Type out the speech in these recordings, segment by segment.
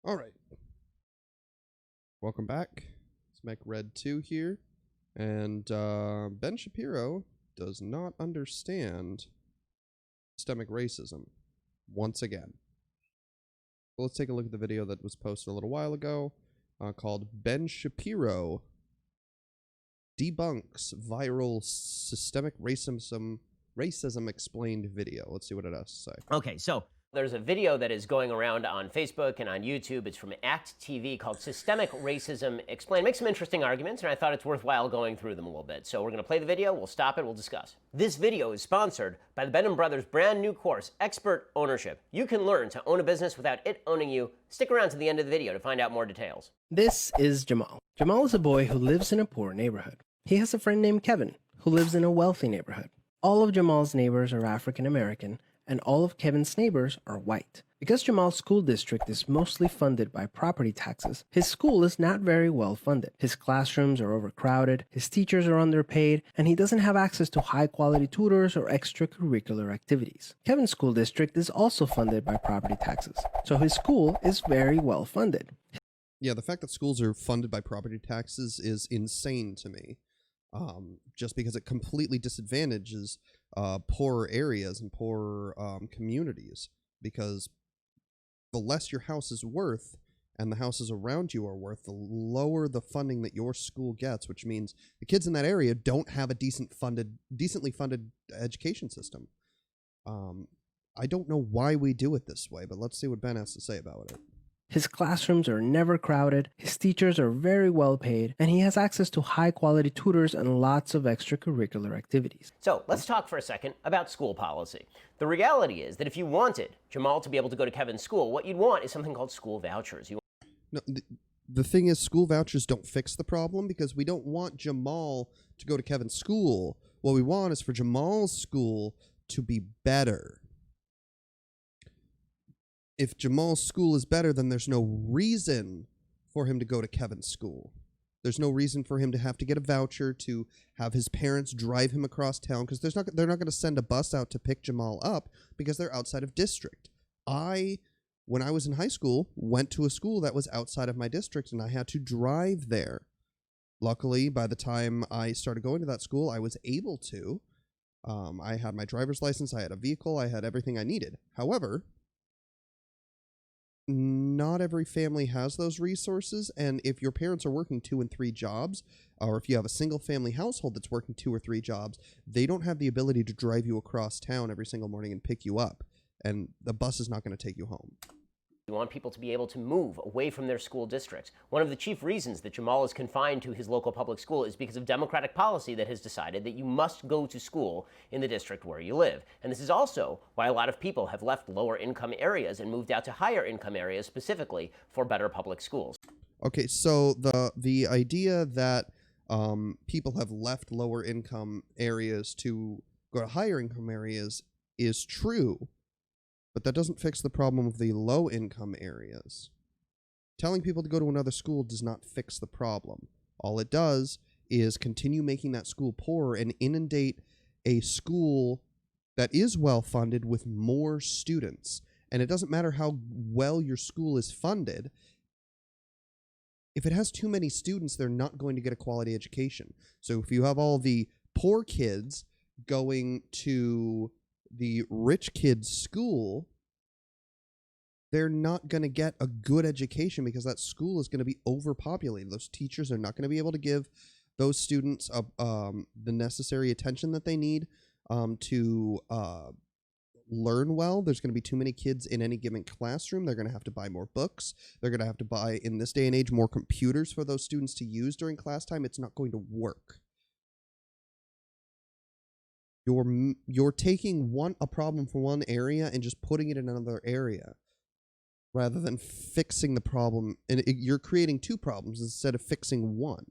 All right. Welcome back. It's Mech Red 2 here. And Ben Shapiro does not understand systemic racism once again. So let's take a look at the video that was posted a little while ago called Ben Shapiro Debunks Viral Systemic Racism Explained Video. Let's see what it has to say. Okay, so there's a video that is going around on Facebook and on YouTube. It's from ACT TV called Systemic Racism Explained. Makes some interesting arguments, and I thought it's worthwhile going through them a little bit. So we're going to play the video, we'll stop it, we'll discuss. This video is sponsored by the Benham Brothers' brand new course, Expert Ownership. You can learn to own a business without it owning you. Stick around to the end of the video to find out more details. This is Jamal. Jamal is a boy who lives in a poor neighborhood. He has a friend named Kevin, who lives in a wealthy neighborhood. All of Jamal's neighbors are African American, and all of Kevin's neighbors are white. Because Jamal's school district is mostly funded by property taxes, his school is not very well funded. His classrooms are overcrowded, his teachers are underpaid, and he doesn't have access to high-quality tutors or extracurricular activities. Kevin's school district is also funded by property taxes, so his school is very well funded. Yeah, the fact that schools are funded by property taxes is insane to me. Just because it completely disadvantages poorer areas and poorer communities, because the less your house is worth and the houses around you are worth, the lower the funding that your school gets, which means the kids in that area don't have a decently funded education system. I don't know why we do it this way, but let's see what Ben has to say about it. His classrooms are never crowded, his teachers are very well paid, and he has access to high-quality tutors and lots of extracurricular activities. So let's talk for a second about school policy. The reality is that if you wanted Jamal to be able to go to Kevin's school, what you'd want is something called school vouchers. No, the thing is, school vouchers don't fix the problem, because we don't want Jamal to go to Kevin's school. What we want is for Jamal's school to be better. If Jamal's school is better, then there's no reason for him to go to Kevin's school. There's no reason for him to have to get a voucher, to have his parents drive him across town, because they're not going to send a bus out to pick Jamal up because they're outside of district. When I was in high school, went to a school that was outside of my district, and I had to drive there. Luckily, by the time I started going to that school, I was able to. I had my driver's license, I had a vehicle, I had everything I needed. However, not every family has those resources, and if your parents are working 2 and 3 jobs, or if you have a single family household that's working 2 or 3 jobs, they don't have the ability to drive you across town every single morning and pick you up, and the bus is not going to take you home. You want people to be able to move away from their school districts. One of the chief reasons that Jamal is confined to his local public school is because of Democratic policy that has decided that you must go to school in the district where you live. And this is also why a lot of people have left lower income areas and moved out to higher income areas specifically for better public schools. Okay, so the idea that people have left lower income areas to go to higher income areas is true. But that doesn't fix the problem of the low-income areas. Telling people to go to another school does not fix the problem. All it does is continue making that school poorer and inundate a school that is well-funded with more students. And it doesn't matter how well your school is funded. If it has too many students, they're not going to get a quality education. So if you have all the poor kids going to the rich kids' school, they're not going to get a good education because that school is going to be overpopulated. Those teachers are not going to be able to give those students the necessary attention that they need to learn well. There's going to be too many kids in any given classroom. They're going to have to buy more books. They're going to have to buy, in this day and age, more computers for those students to use during class time. It's not going to work. You're taking a problem from one area and just putting it in another area, rather than fixing the problem. And you're creating 2 problems instead of fixing one.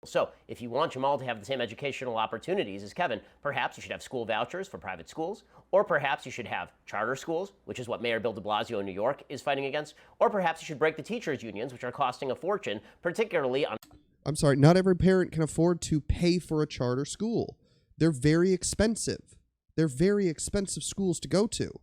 So if you want Jamal to have the same educational opportunities as Kevin, perhaps you should have school vouchers for private schools, or perhaps you should have charter schools, which is what Mayor Bill de Blasio in New York is fighting against, or perhaps you should break the teachers' unions, which are costing a fortune, particularly on... I'm sorry, not every parent can afford to pay for a charter school. They're very expensive. They're very expensive schools to go to.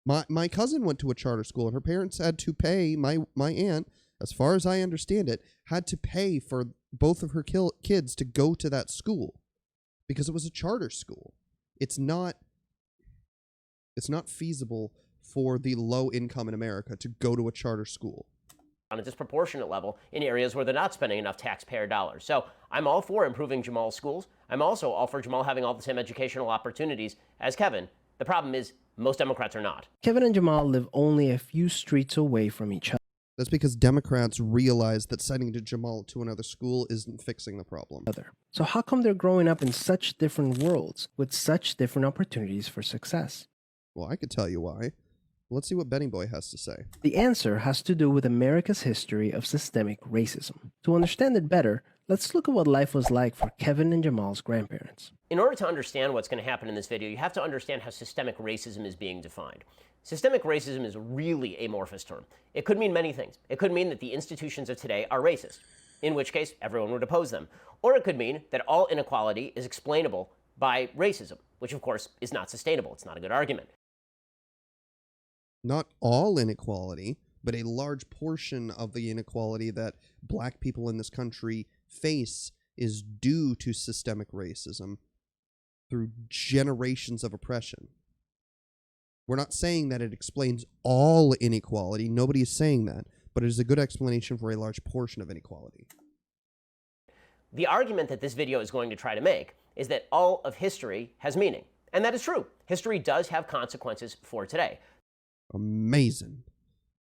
My cousin went to a charter school, and her parents had to pay, my aunt, as far as I understand it, had to pay for both of her kids to go to that school because it was a charter school. It's not feasible for the low income in America to go to a charter school on a disproportionate level in areas where they're not spending enough taxpayer dollars. So I'm all for improving Jamal's schools. I'm also all for Jamal having all the same educational opportunities as Kevin. The problem is most Democrats are not. Kevin and Jamal live only a few streets away from each other. That's because Democrats realize that sending Jamal to another school isn't fixing the problem. So how come they're growing up in such different worlds with such different opportunities for success? Well, I could tell you why. Let's see what Benny Boy has to say. The answer has to do with America's history of systemic racism. To understand it better, let's look at what life was like for Kevin and Jamal's grandparents. In order to understand what's going to happen in this video, you have to understand how systemic racism is being defined. Systemic racism is a really amorphous term. It could mean many things. It could mean that the institutions of today are racist, in which case everyone would oppose them. Or it could mean that all inequality is explainable by racism, which of course is not sustainable. It's not a good argument. Not all inequality, but a large portion of the inequality that black people in this country face is due to systemic racism through generations of oppression. We're not saying that it explains all inequality. Nobody is saying that, but it is a good explanation for a large portion of inequality. The argument that this video is going to try to make is that all of history has meaning. And that is true. History does have consequences for today. Amazing.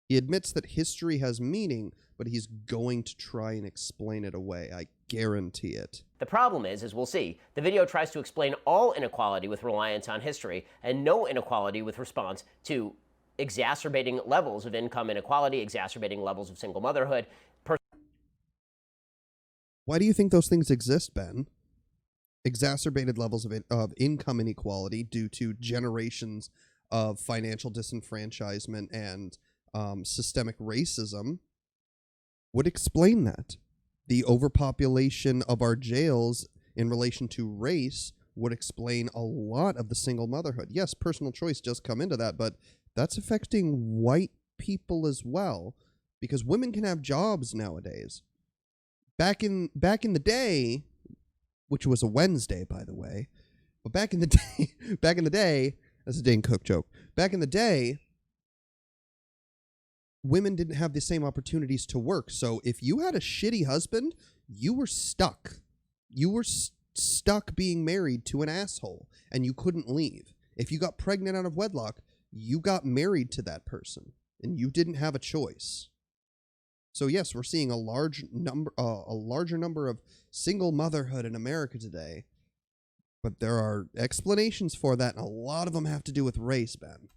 He admits that history has meaning, but he's going to try and explain it away. I guarantee it. The problem is, as we'll see, the video tries to explain all inequality with reliance on history and no inequality with response to exacerbating levels of income inequality, exacerbating levels of single motherhood. Why do you think those things exist, Ben? Exacerbated levels of income inequality due to generations of financial disenfranchisement and systemic racism would explain that. The overpopulation of our jails in relation to race would explain a lot of the single motherhood. Yes, personal choice does come into that, but that's affecting white people as well, because women can have jobs nowadays. Back in the day, which was a Wednesday, by the way, but back in the day, that's a Dane Cook joke. Back in the day, women didn't have the same opportunities to work. So if you had a shitty husband, you were stuck. You were stuck being married to an asshole, and you couldn't leave. If you got pregnant out of wedlock, you got married to that person, and you didn't have a choice. So yes, we're seeing a larger number of single motherhood in America today. But there are explanations for that, and a lot of them have to do with race, Ben.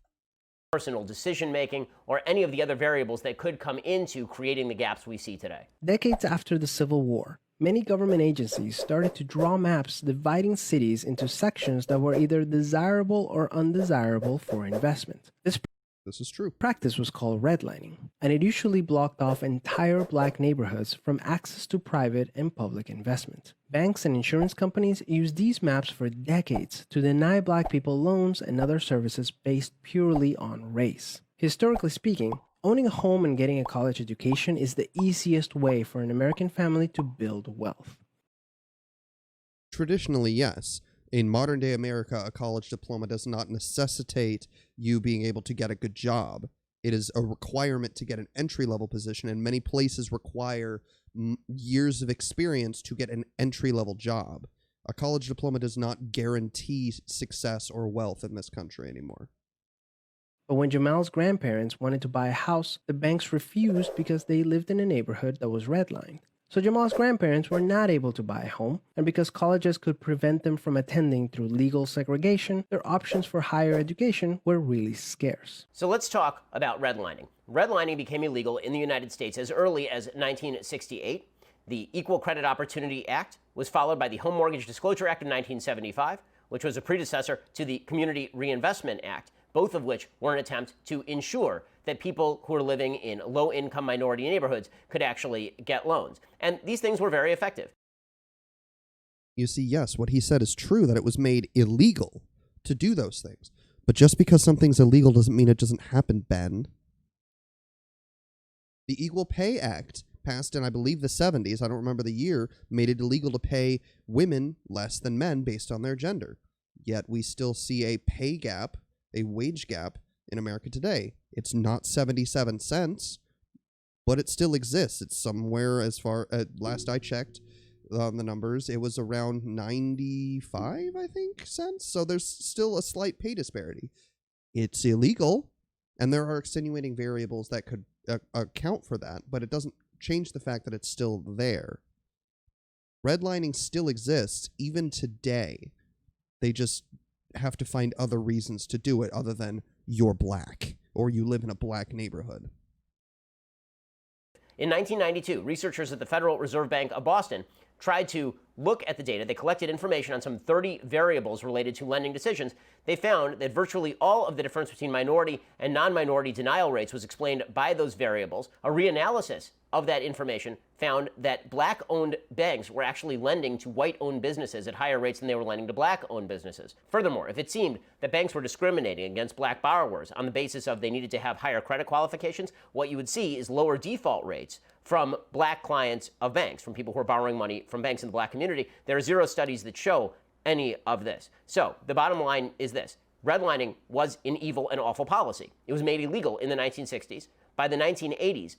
Personal decision-making, or any of the other variables that could come into creating the gaps we see today. Decades after the Civil War, many government agencies started to draw maps dividing cities into sections that were either desirable or undesirable for investment. This is true. Practice was called redlining, and it usually blocked off entire black neighborhoods from access to private and public investment. Banks and insurance companies used these maps for decades to deny black people loans and other services based purely on race. Historically speaking, owning a home and getting a college education is the easiest way for an American family to build wealth. Traditionally, yes. In modern day America, a college diploma does not necessitate you being able to get a good job. It is a requirement to get an entry-level position, and many places require years of experience to get an entry-level job. A college diploma does not guarantee success or wealth in this country anymore. But when Jamal's grandparents wanted to buy a house, the banks refused because they lived in a neighborhood that was redlined. So Jamal's grandparents were not able to buy a home, and because colleges could prevent them from attending through legal segregation, their options for higher education were really scarce. So let's talk about redlining. Redlining became illegal in the United States as early as 1968. The Equal Credit Opportunity Act was followed by the Home Mortgage Disclosure Act of 1975, which was a predecessor to the Community Reinvestment Act, both of which were an attempt to ensure that people who are living in low-income minority neighborhoods could actually get loans. And these things were very effective. You see, yes, what he said is true, that it was made illegal to do those things. But just because something's illegal doesn't mean it doesn't happen, Ben. The Equal Pay Act, passed in, I believe, the 70s, I don't remember the year, made it illegal to pay women less than men based on their gender. Yet we still see a pay gap, a wage gap in America today. It's not 77 cents, but it still exists. It's somewhere, as far as last I checked on the numbers, it was around 95, I think, cents. So there's still a slight pay disparity. It's illegal, and there are extenuating variables that could account for that, but it doesn't change the fact that it's still there. Redlining still exists even today. They just have to find other reasons to do it other than you're black or you live in a black neighborhood. In 1992, researchers at the Federal Reserve Bank of Boston tried to look at the data. They collected information on some 30 variables related to lending decisions. They found that virtually all of the difference between minority and non-minority denial rates was explained by those variables. A reanalysis of that information found that black-owned banks were actually lending to white-owned businesses at higher rates than they were lending to black-owned businesses. Furthermore, if it seemed that banks were discriminating against black borrowers on the basis of they needed to have higher credit qualifications, what you would see is lower default rates from black clients of banks, from people who are borrowing money from banks in the black community. There are zero studies that show any of this. So the bottom line is this. Redlining was an evil and awful policy. It was made illegal in the 1960s. By the 1980s,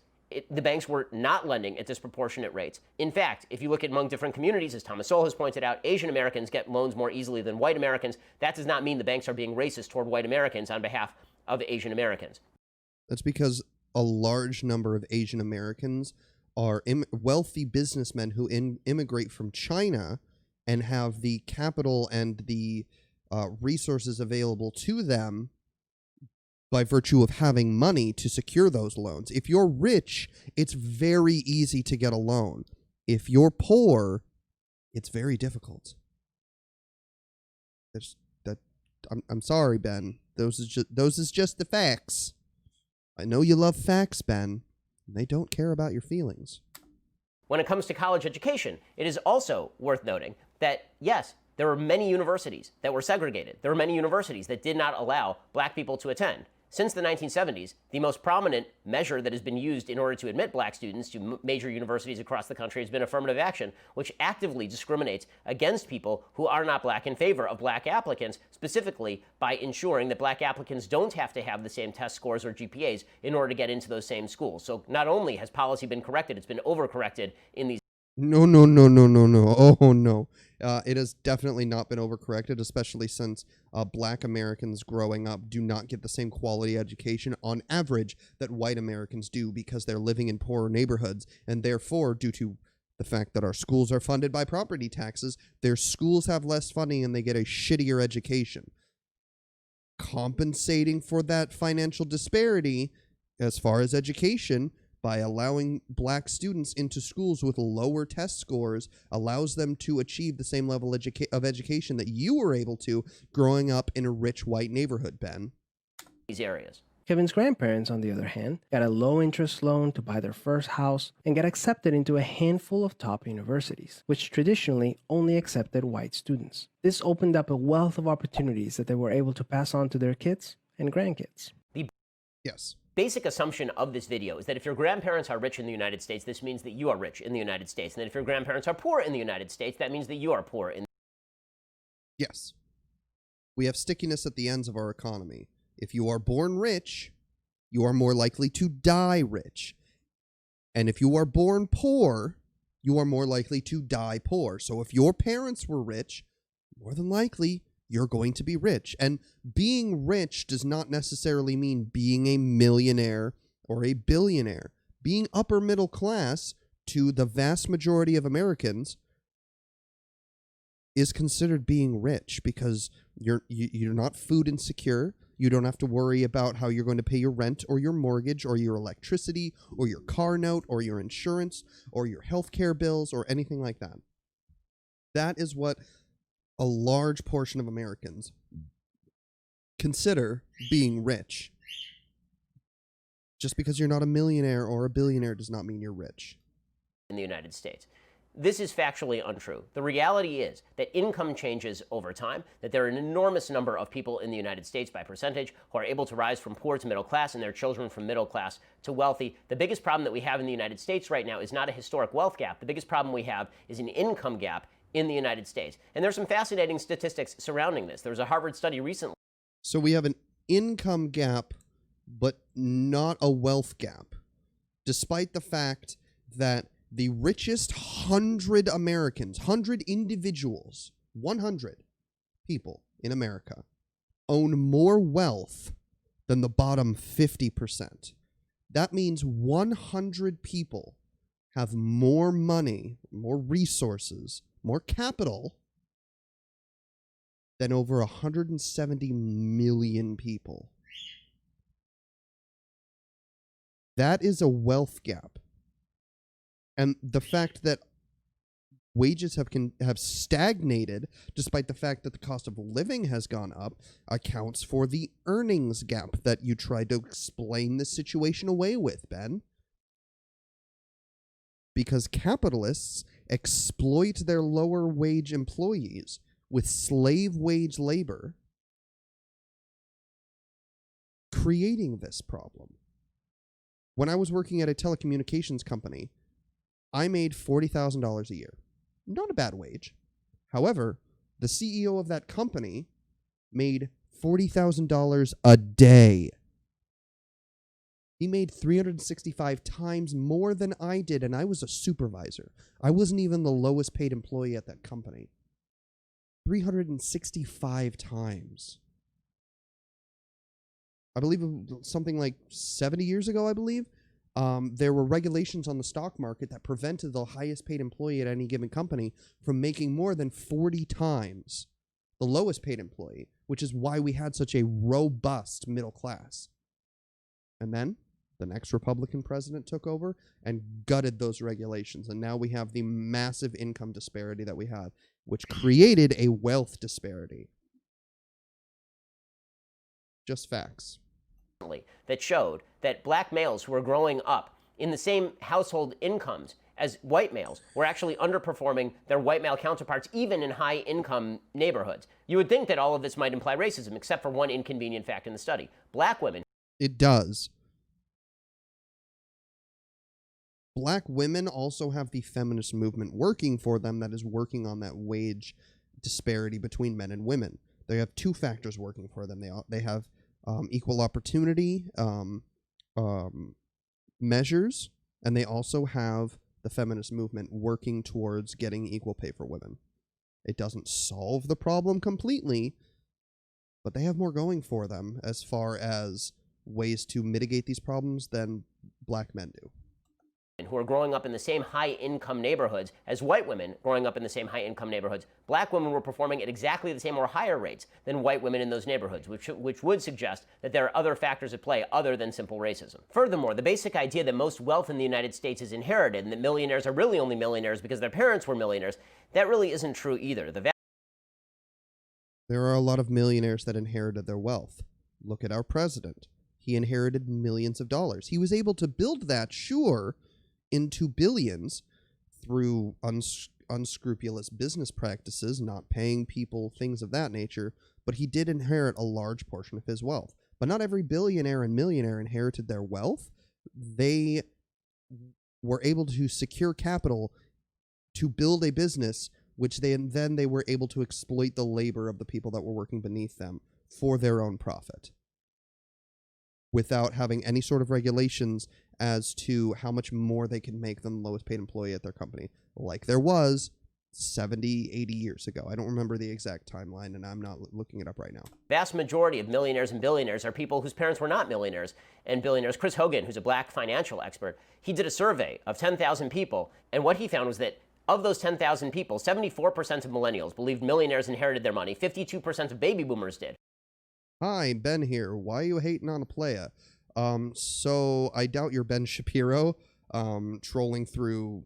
the banks were not lending at disproportionate rates. In fact, if you look at among different communities, as Thomas Sowell has pointed out, Asian Americans get loans more easily than white Americans. That does not mean the banks are being racist toward white Americans on behalf of Asian Americans. That's because a large number of Asian Americans are wealthy businessmen who immigrate from China and have the capital and the resources available to them by virtue of having money to secure those loans. If you're rich, it's very easy to get a loan. If you're poor, it's very difficult. I'm sorry, Ben. Those is just the facts. I know you love facts, Ben. They don't care about your feelings. When it comes to college education, it is also worth noting that, yes, there were many universities that were segregated. There were many universities that did not allow black people to attend. Since the 1970s, the most prominent measure that has been used in order to admit black students to major universities across the country has been affirmative action, which actively discriminates against people who are not black in favor of black applicants, specifically by ensuring that black applicants don't have to have the same test scores or GPAs in order to get into those same schools. So not only has policy been corrected, it's been overcorrected in these. No. Oh, no. It has definitely not been overcorrected, especially since black Americans growing up do not get the same quality education on average that white Americans do because they're living in poorer neighborhoods. And therefore, due to the fact that our schools are funded by property taxes, their schools have less funding and they get a shittier education. Compensating for that financial disparity as far as education, by allowing black students into schools with lower test scores, allows them to achieve the same level of education that you were able to growing up in a rich white neighborhood, Ben. These areas. Kevin's grandparents, on the other hand, got a low-interest loan to buy their first house and got accepted into a handful of top universities, which traditionally only accepted white students. This opened up a wealth of opportunities that they were able to pass on to their kids and grandkids. Yes. Basic assumption of this video is that if your grandparents are rich in the United States, this means that you are rich in the United States. And that if your grandparents are poor in the United States, that means that you are poor in. Yes. We have stickiness at the ends of our economy. If you are born rich, you are more likely to die rich. And if you are born poor, you are more likely to die poor. So if your parents were rich, more than likely, you're going to be rich. And being rich does not necessarily mean being a millionaire or a billionaire. Being upper middle class to the vast majority of Americans is considered being rich because you're not food insecure. You don't have to worry about how you're going to pay your rent or your mortgage or your electricity or your car note or your insurance or your healthcare bills or anything like that. That is what a large portion of Americans consider being rich. Just because you're not a millionaire or a billionaire does not mean you're rich. In the United States. This is factually untrue. The reality is that income changes over time, that there are an enormous number of people in the United States by percentage who are able to rise from poor to middle class and their children from middle class to wealthy. The biggest problem that we have in the United States right now is not a historic wealth gap. The biggest problem we have is an income gap in the United States. And there's some fascinating statistics surrounding this. There was a Harvard study recently. So we have an income gap, but not a wealth gap, despite the fact that the richest 100 Americans, 100 individuals, 100 people in America own more wealth than the bottom 50%. That means 100 people have more money, more resources, more capital than over 170 million people. That is a wealth gap. And the fact that wages have stagnated, despite the fact that the cost of living has gone up, accounts for the earnings gap that you tried to explain the situation away with, Ben. Because capitalists exploit their lower wage employees with slave wage labor, creating this problem. When I was working at a telecommunications company, I made $40,000 a year. Not a bad wage. However, the CEO of that company made $40,000 a day. He made 365 times more than I did, and I was a supervisor. I wasn't even the lowest paid employee at that company. 365 times. I believe something like 70 years ago, I believe, there were regulations on the stock market that prevented the highest paid employee at any given company from making more than 40 times the lowest paid employee, which is why we had such a robust middle class. And then the next Republican president took over and gutted those regulations. And now we have the massive income disparity that we have, which created a wealth disparity. Just facts. That showed that black males who were growing up in the same household incomes as white males were actually underperforming their white male counterparts, even in high income neighborhoods. You would think that all of this might imply racism, except for one inconvenient fact in the study. Black women. It does. Black women also have the feminist movement working for them that is working on that wage disparity between men and women. They have two factors working for them. They have equal opportunity measures, and they also have the feminist movement working towards getting equal pay for women. It doesn't solve the problem completely, but they have more going for them as far as ways to mitigate these problems than black men do. Who are growing up in the same high-income neighborhoods as white women growing up in the same high-income neighborhoods. Black women were performing at exactly the same or higher rates than white women in those neighborhoods, which would suggest that there are other factors at play other than simple racism. Furthermore, the basic idea that most wealth in the United States is inherited and that millionaires are really only millionaires because their parents were millionaires, that really isn't true either. There are a lot of millionaires that inherited their wealth. Look at our president. He inherited millions of dollars. He was able to build that, sure, into billions through unscrupulous business practices, not paying people, things of that nature, but he did inherit a large portion of his wealth. But not every billionaire and millionaire inherited their wealth. They were able to secure capital to build a business, which then they were able to exploit the labor of the people that were working beneath them for their own profit, without having any sort of regulations as to how much more they can make than the lowest paid employee at their company, like there was 70, 80 years ago. I don't remember the exact timeline, and I'm not looking it up right now. Vast majority of millionaires and billionaires are people whose parents were not millionaires and billionaires. Chris Hogan, who's a black financial expert, he did a survey of 10,000 people, and what he found was that of those 10,000 people, 74% of millennials believed millionaires inherited their money, 52% of baby boomers did. Hi, Ben here. Why are you hating on a playa? So I doubt you're Ben Shapiro, trolling through,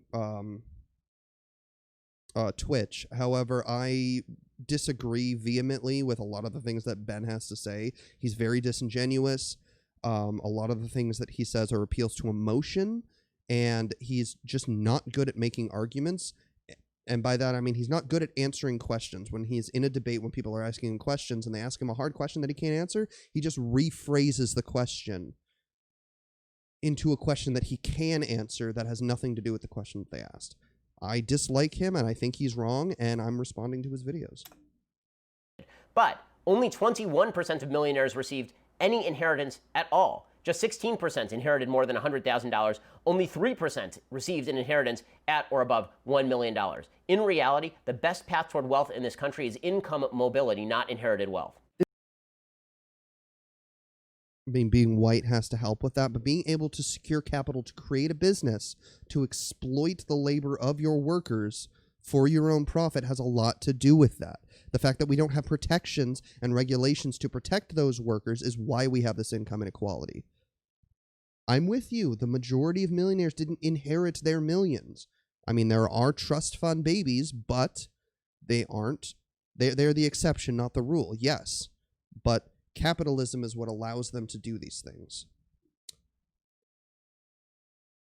Twitch. However, I disagree vehemently with a lot of the things that Ben has to say. He's very disingenuous. A lot of the things that he says are appeals to emotion, and he's just not good at making arguments. And by that, I mean he's not good at answering questions. When he's in a debate, when people are asking him questions and they ask him a hard question that he can't answer, he just rephrases the question into a question that he can answer that has nothing to do with the question that they asked. I dislike him, and I think he's wrong, and I'm responding to his videos. But only 21% of millionaires received any inheritance at all. Just 16% inherited more than $100,000. Only 3% received an inheritance at or above $1 million. In reality, the best path toward wealth in this country is income mobility, not inherited wealth. I mean, being white has to help with that, but being able to secure capital to create a business, to exploit the labor of your workers for your own profit has a lot to do with that. The fact that we don't have protections and regulations to protect those workers is why we have this income inequality. I'm with you. The majority of millionaires didn't inherit their millions. I mean, there are trust fund babies, but they aren't. They're the exception, not the rule. Yes, but capitalism is what allows them to do these things.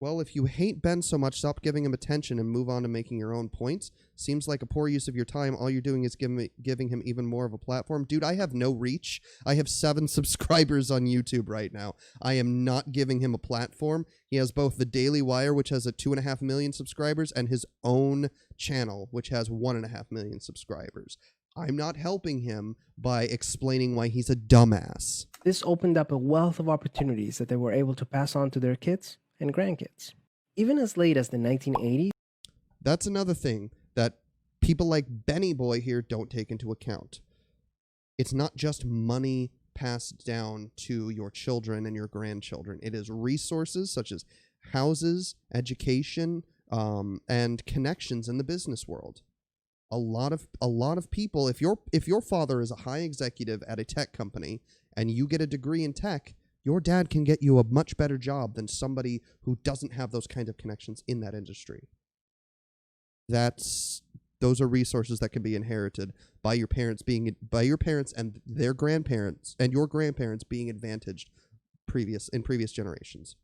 Well, if you hate Ben so much, stop giving him attention and move on to making your own points. Seems like a poor use of your time. All you're doing is giving him even more of a platform. Dude, I have no reach. I have 7 subscribers on YouTube right now. I am not giving him a platform. He has both the Daily Wire, which has a 2.5 million subscribers, and his own channel, which has 1.5 million subscribers. I'm not helping him by explaining why he's a dumbass. This opened up a wealth of opportunities that they were able to pass on to their kids and grandkids. Even as late as the 1980s. That's another thing that people like Benny Boy here don't take into account. It's not just money passed down to your children and your grandchildren. It is resources such as houses, education, and connections in the business world. A lot of people, if your father is a high executive at a tech company and you get a degree in tech, your dad can get you a much better job than somebody who doesn't have those kinds of connections in that industry. Those are resources that can be inherited by your parents and their grandparents and your grandparents being advantaged in previous generations.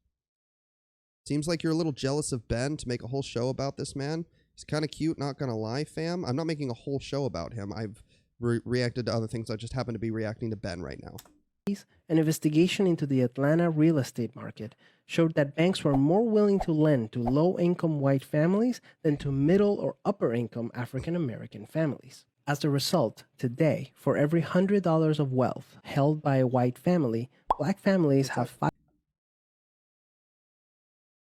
Seems like you're a little jealous of Ben to make a whole show about this man. He's kind of cute, not gonna lie, fam. I'm not making a whole show about him. I've reacted to other things. I just happen to be reacting to Ben right now. An investigation into the Atlanta real estate market showed that banks were more willing to lend to low-income white families than to middle or upper-income African-American families. As a result, today, for every $100 of wealth held by a white family, black families have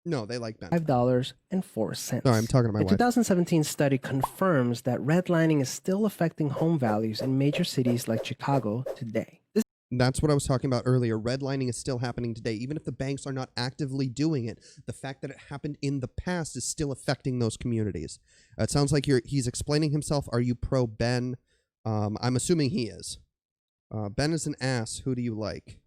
No, they like Ben. $5.04. Sorry, I'm talking to my wife. A 2017 study confirms that redlining is still affecting home values in major cities like Chicago today. That's what I was talking about earlier. Redlining is still happening today. Even if the banks are not actively doing it, the fact that it happened in the past is still affecting those communities. It sounds like he's explaining himself. Are you pro Ben? I'm assuming he is. Ben is an ass. Who do you like?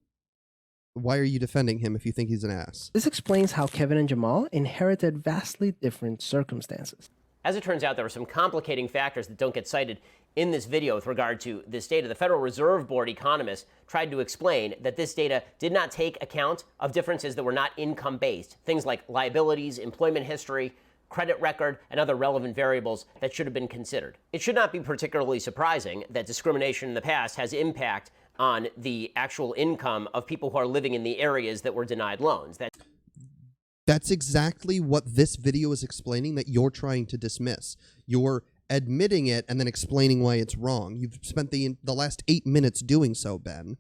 Why are you defending him if you think he's an ass? This explains how Kevin and Jamal inherited vastly different circumstances. As it turns out, there are some complicating factors that don't get cited in this video with regard to this data. The Federal Reserve Board economists tried to explain that this data did not take account of differences that were not income-based, things like liabilities, employment history, credit record, and other relevant variables that should have been considered. It should not be particularly surprising that discrimination in the past has impact on the actual income of people who are living in the areas that were denied loans. That's exactly what this video is explaining that you're trying to dismiss. You're admitting it and then explaining why it's wrong. You've spent the last 8 minutes doing so, Ben.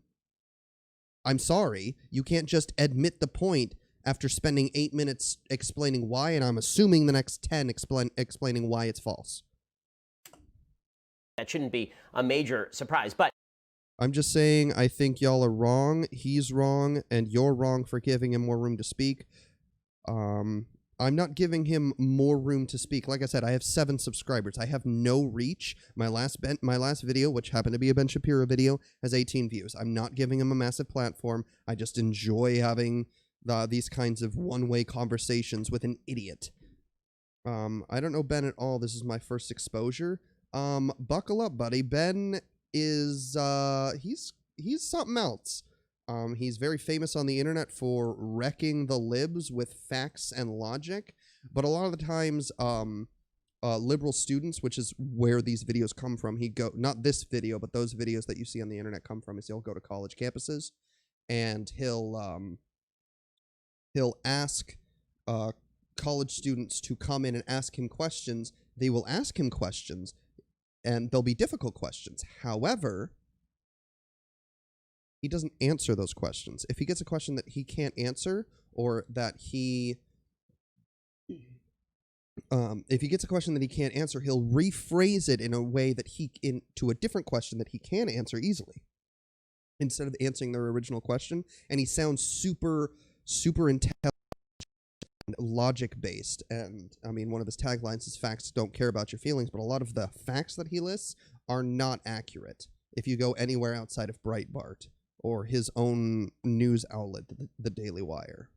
I'm sorry. You can't just admit the point after spending 8 minutes explaining why, and I'm assuming the next 10 explaining why it's false. That shouldn't be a major surprise, but I'm just saying I think y'all are wrong, he's wrong, and you're wrong for giving him more room to speak. I'm not giving him more room to speak. Like I said, I have 7 subscribers. I have no reach. My last video, which happened to be a Ben Shapiro video, has 18 views. I'm not giving him a massive platform. I just enjoy having these kinds of one-way conversations with an idiot. I don't know Ben at all. This is my first exposure. Buckle up, buddy. Ben is he's something else. He's very famous on the internet for wrecking the libs with facts and logic, but a lot of the times liberal students, which is where these videos come from. Not this video, but those videos that you see on the internet come from, is he'll go to college campuses and he'll ask college students to come in and ask him questions. They will ask him questions, and they'll be difficult questions. However, he doesn't answer those questions. If he gets a question that he can't answer, or that if he gets a question that he can't answer, he'll rephrase it in a way that to a different question that he can answer easily, instead of answering their original question. And he sounds super, super intelligent, logic based. And I mean, one of his taglines is "Facts don't care about your feelings," but a lot of the facts that he lists are not accurate. If you go anywhere outside of Breitbart or his own news outlet, the Daily Wire.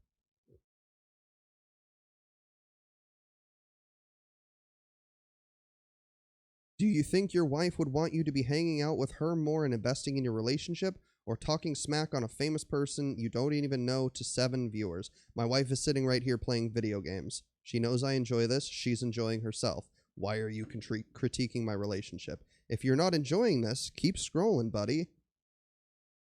Do you think your wife would want you to be hanging out with her more and investing in your relationship, or talking smack on a famous person you don't even know to 7 viewers? My wife is sitting right here playing video games. She knows I enjoy this. She's enjoying herself. Why are you critiquing my relationship? If you're not enjoying this, keep scrolling, buddy.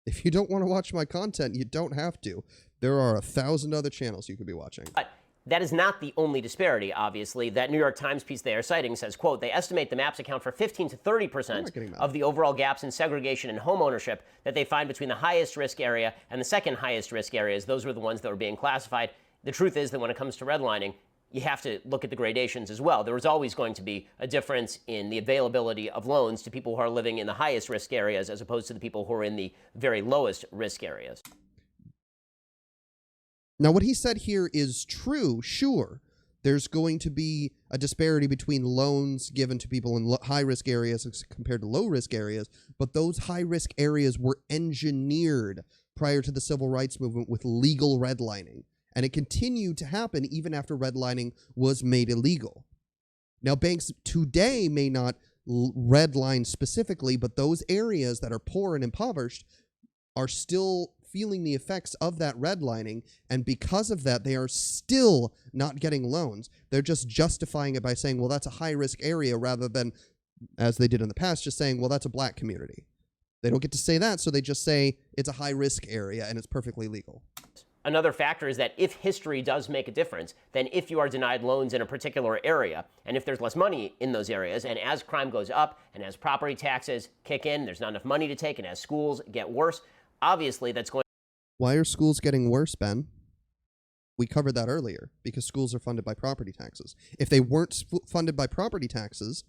If you don't want to watch my content, you don't have to. There are 1,000 other channels you could be watching. But that is not the only disparity, obviously. That New York Times piece they are citing says, quote, they estimate the maps account for 15 to 30% of the overall gaps in segregation and home ownership that they find between the highest risk area and the second highest risk areas. Those were the ones that were being classified. The truth is that when it comes to redlining, you have to look at the gradations as well. There is always going to be a difference in the availability of loans to people who are living in the highest risk areas as opposed to the people who are in the very lowest risk areas. Now, what he said here is true, sure. There's going to be a disparity between loans given to people in high-risk areas compared to low-risk areas, but those high-risk areas were engineered prior to the Civil Rights Movement with legal redlining, and it continued to happen even after redlining was made illegal. Now, banks today may not redline specifically, but those areas that are poor and impoverished are still feeling the effects of that redlining, and because of that, they are still not getting loans. They're just justifying it by saying, well, that's a high-risk area, rather than, as they did in the past, just saying, well, that's a black community. They don't get to say that, so they just say it's a high-risk area and it's perfectly legal. Another factor is that if history does make a difference, then if you are denied loans in a particular area, and if there's less money in those areas, and as crime goes up, and as property taxes kick in, there's not enough money to take, and as schools get worse, obviously that's going. Why are schools getting worse, Ben? We covered that earlier, because schools are funded by property taxes. If they weren't funded by property taxes,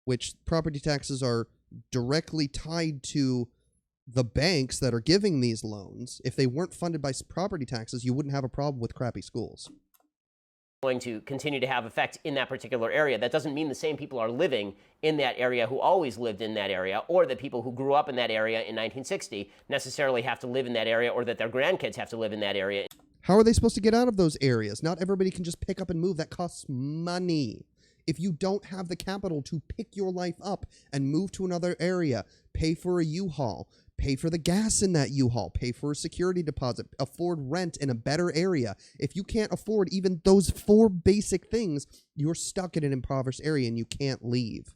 which property taxes are directly tied to the banks that are giving these loans, if they weren't funded by property taxes, you wouldn't have a problem with crappy schools. Going to continue to have effect in that particular area. That doesn't mean the same people are living in that area who always lived in that area, or that people who grew up in that area in 1960 necessarily have to live in that area, or that their grandkids have to live in that area. How are they supposed to get out of those areas? Not everybody can just pick up and move. That costs money. If you don't have the capital to pick your life up and move to another area, pay for a U-Haul, pay for the gas in that U-Haul, pay for a security deposit, afford rent in a better area. If you can't afford even those 4 basic things, you're stuck in an impoverished area and you can't leave.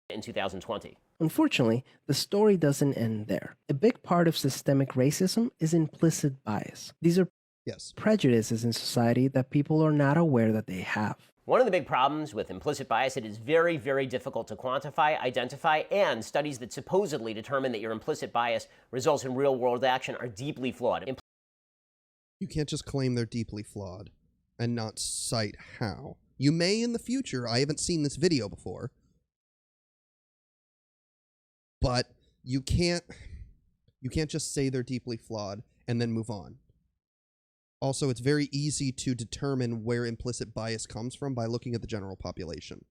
In 2020. Unfortunately, the story doesn't end there. A big part of systemic racism is implicit bias. These are prejudices in society that people are not aware that they have. One of the big problems with implicit bias, it is very, very difficult to quantify, identify, and studies that supposedly determine that your implicit bias results in real-world action are deeply flawed. You can't just claim they're deeply flawed and not cite how. You may in the future. I haven't seen this video before. But you can't just say they're deeply flawed and then move on. Also, it's very easy to determine where implicit bias comes from by looking at the general population.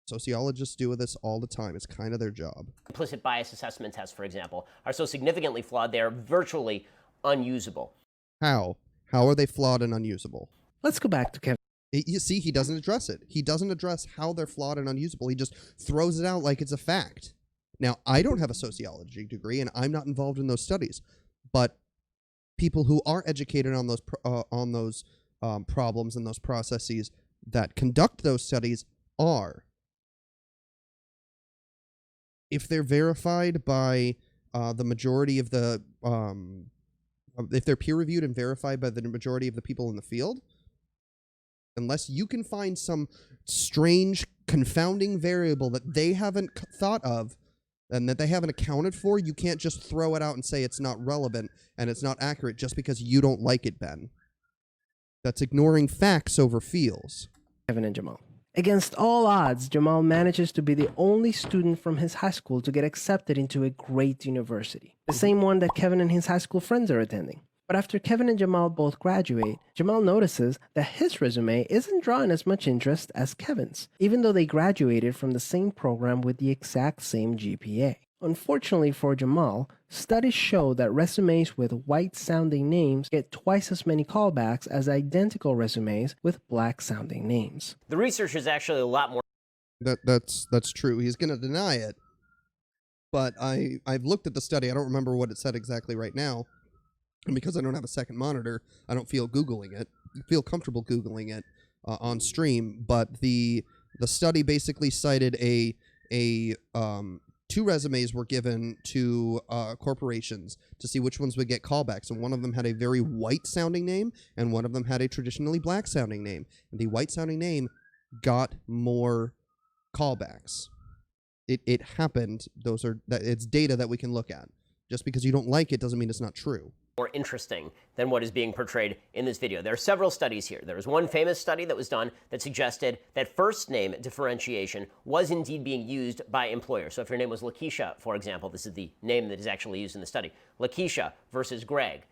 Sociologists do this all the time. It's kind of their job. Implicit bias assessment tests, for example, are so significantly flawed they are virtually unusable. How? How are they flawed and unusable? Let's go back to Kevin. You see, he doesn't address it. He doesn't address how they're flawed and unusable. He just throws it out like it's a fact. Now, I don't have a sociology degree, and I'm not involved in those studies, but people who are educated on those problems and those processes that conduct those studies are. If they're verified by the majority of the, if they're peer-reviewed and verified by the majority of the people in the field, unless you can find some strange confounding variable that they haven't thought of and that they haven't accounted for, you can't just throw it out and say it's not relevant and it's not accurate just because you don't like it, Ben. That's ignoring facts over feels. Kevin and Jamal. Against all odds, Jamal manages to be the only student from his high school to get accepted into a great university, the same one that Kevin and his high school friends are attending. But after Kevin and Jamal both graduate, Jamal notices that his resume isn't drawing as much interest as Kevin's, even though they graduated from the same program with the exact same GPA. Unfortunately for Jamal, studies show that resumes with white-sounding names get twice as many callbacks as identical resumes with black-sounding names. The research is actually a lot more. That's true. He's going to deny it. But I've looked at the study. I don't remember what it said exactly right now. And because I don't have a second monitor, I don't feel Googling it. I feel comfortable Googling it on stream. But the study basically cited two resumes were given to corporations to see which ones would get callbacks, and one of them had a very white-sounding name, and one of them had a traditionally black-sounding name. And the white-sounding name got more callbacks. It happened. It's data that we can look at. Just because you don't like it doesn't mean it's not true. More interesting than what is being portrayed in this video. There are several studies here. There was one famous study that was done that suggested that first name differentiation was indeed being used by employers. So if your name was Lakeisha, for example, this is the name that is actually used in the study. Lakeisha versus Greg.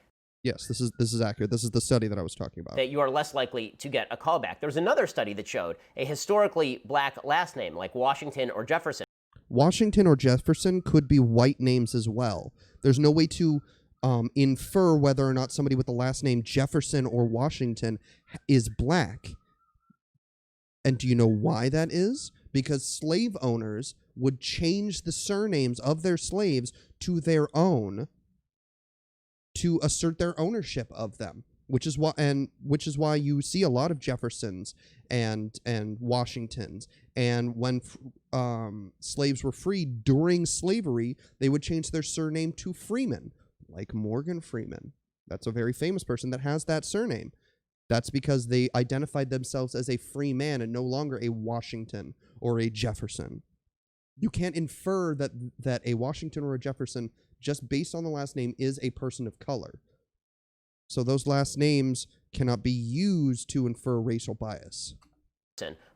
Yes, this is accurate. This is the study that I was talking about. That you are less likely to get a callback. There's another study that showed a historically black last name like Washington or Jefferson. Washington or Jefferson could be white names as well. There's no way to infer whether or not somebody with the last name Jefferson or Washington is black. And do you know why that is? Because slave owners would change the surnames of their slaves to their own to assert their ownership of them, which is why you see a lot of Jeffersons and Washingtons. And when slaves were freed during slavery, they would change their surname to Freeman, like Morgan Freeman. That's a very famous person that has that surname. That's because they identified themselves as a free man and no longer a Washington or a Jefferson. You can't infer that a Washington or a Jefferson, just based on the last name, is a person of color. So those last names cannot be used to infer racial bias.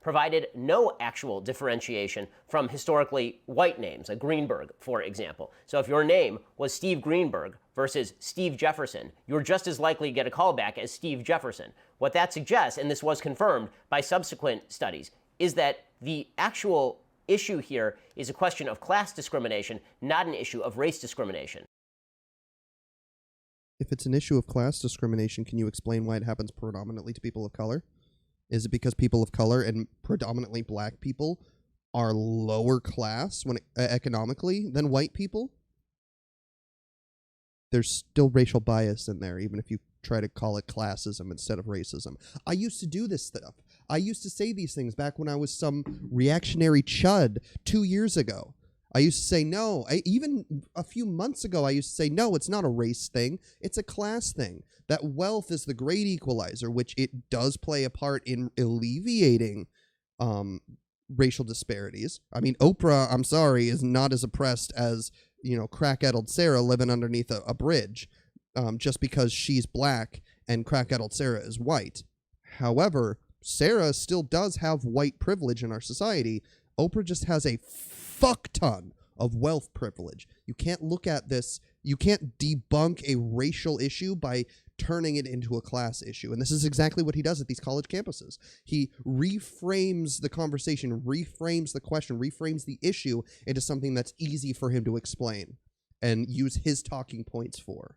Provided no actual differentiation from historically white names, like Greenberg, for example. So if your name was Steve Greenberg versus Steve Jefferson, you're just as likely to get a callback as Steve Jefferson. What that suggests, and this was confirmed by subsequent studies, is that the actual issue here is a question of class discrimination, not an issue of race discrimination. If it's an issue of class discrimination, can you explain why it happens predominantly to people of color? Is it because people of color and predominantly black people are lower class economically than white people? There's still racial bias in there, even if you try to call it classism instead of racism. I used to do this stuff. I used to say these things back when I was some reactionary chud 2 years ago. I used to say no. Even a few months ago, I used to say, no, it's not a race thing. It's a class thing. That wealth is the great equalizer, which it does play a part in alleviating racial disparities. I mean, Oprah, I'm sorry, is not as oppressed as, crack-addled Sarah living underneath a bridge just because she's black and crack-addled Sarah is white. However, Sarah still does have white privilege in our society. Oprah just has a fuck ton of wealth privilege. You can't look at this, you can't debunk a racial issue by turning it into a class issue. And this is exactly what he does at these college campuses. He reframes the conversation, reframes the question, reframes the issue into something that's easy for him to explain and use his talking points for.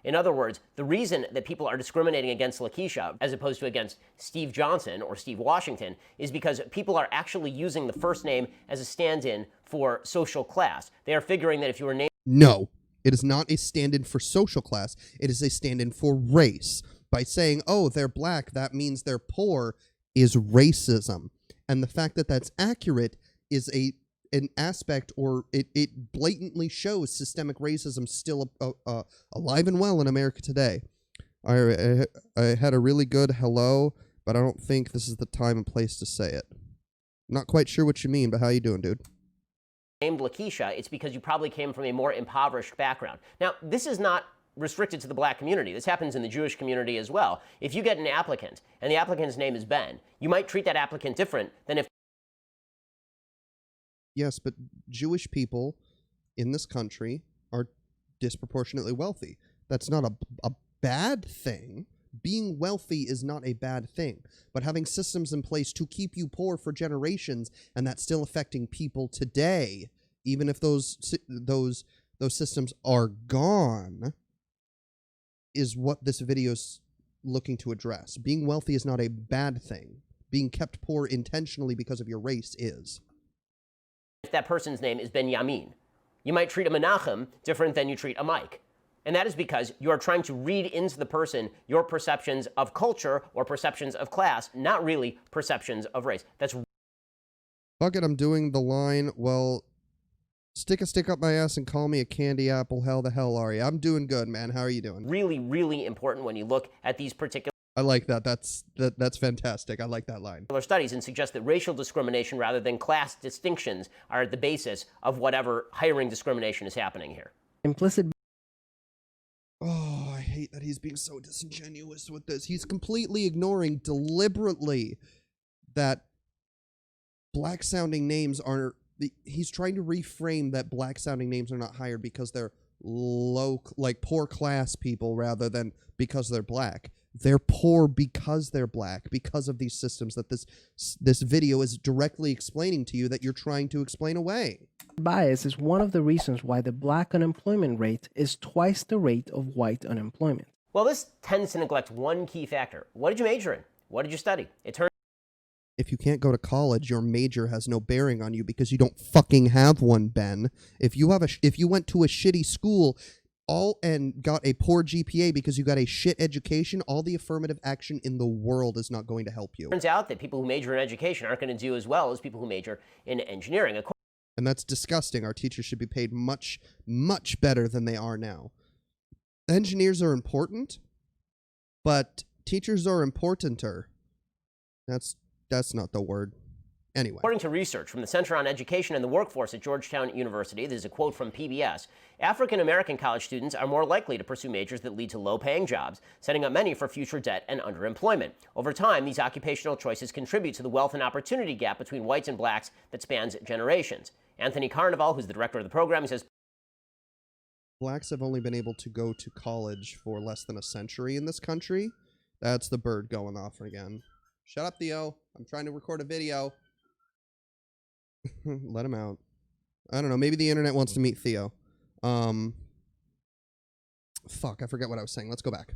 In other words, the reason that people are discriminating against Lakeisha as opposed to against Steve Johnson or Steve Washington is because people are actually using the first name as a stand-in for social class. They are figuring that if you were named... No, it is not a stand-in for social class. It is a stand-in for race. by saying, oh, they're black, that means they're poor, is racism. And the fact that that's accurate is an aspect, or it blatantly shows systemic racism still alive and well in America today. I had a really good hello, but I don't think this is the time and place to say it. Not quite sure what you mean, but how you doing, dude? Named Lakeisha, it's because you probably came from a more impoverished background. Now, this is not restricted to the black community. This happens in the Jewish community as well. If you get an applicant and the applicant's name is Ben, you might treat that applicant different than if... Yes, but Jewish people in this country are disproportionately wealthy. That's not a bad thing. Being wealthy is not a bad thing, but having systems in place to keep you poor for generations, and that's still affecting people today, even if those systems are gone, is what this video's looking to address. Being wealthy is not a bad thing. Being kept poor intentionally because of your race is. If that person's name is Benjamin, you might treat a Menachem different than you treat a Mike. And that is because you are trying to read into the person your perceptions of culture or perceptions of class, not really perceptions of race. That's... Fuck it, I'm doing the line, well, stick a stick up my ass and call me a candy apple. How the hell are you? I'm doing good, man. How are you doing? really, really important when you look at these particular... I like that. That's fantastic. I like that line. ...studies, and suggest that racial discrimination rather than class distinctions are at the basis of whatever hiring discrimination is happening here. Implicit. Oh, I hate that he's being so disingenuous with this. He's completely ignoring deliberately that black-sounding names are... He's trying to reframe that black-sounding names are not hired because they're low, like poor-class people rather than because they're black. They're poor because they're black, because of these systems that this video is directly explaining to you that you're trying to explain away. Bias is one of the reasons why the black unemployment rate is twice the rate of white unemployment. Well, this tends to neglect one key factor. What did you major in? What did you study? It turns... If you can't go to college, your major has no bearing on you because you don't fucking have one, Ben. If you went to a shitty school and got a poor GPA because you got a shit education, all the affirmative action in the world is not going to help you. Turns out that people who major in education aren't going to do as well as people who major in engineering. And that's disgusting. Our teachers should be paid much, much better than they are now. Engineers are important, but teachers are importanter. That's not the word. Anyway. According to research from the Center on Education and the Workforce at Georgetown University, this is a quote from PBS, African-American college students are more likely to pursue majors that lead to low-paying jobs, setting up many for future debt and underemployment. Over time, these occupational choices contribute to the wealth and opportunity gap between whites and blacks that spans generations. Anthony Carnival, who's the director of the program, says, blacks have only been able to go to college for less than a century in this country. That's the bird going off again. Shut up, Theo. I'm trying to record a video. Let him out. I don't know. Maybe the internet wants to meet Theo. Fuck, I forget what I was saying. Let's go back.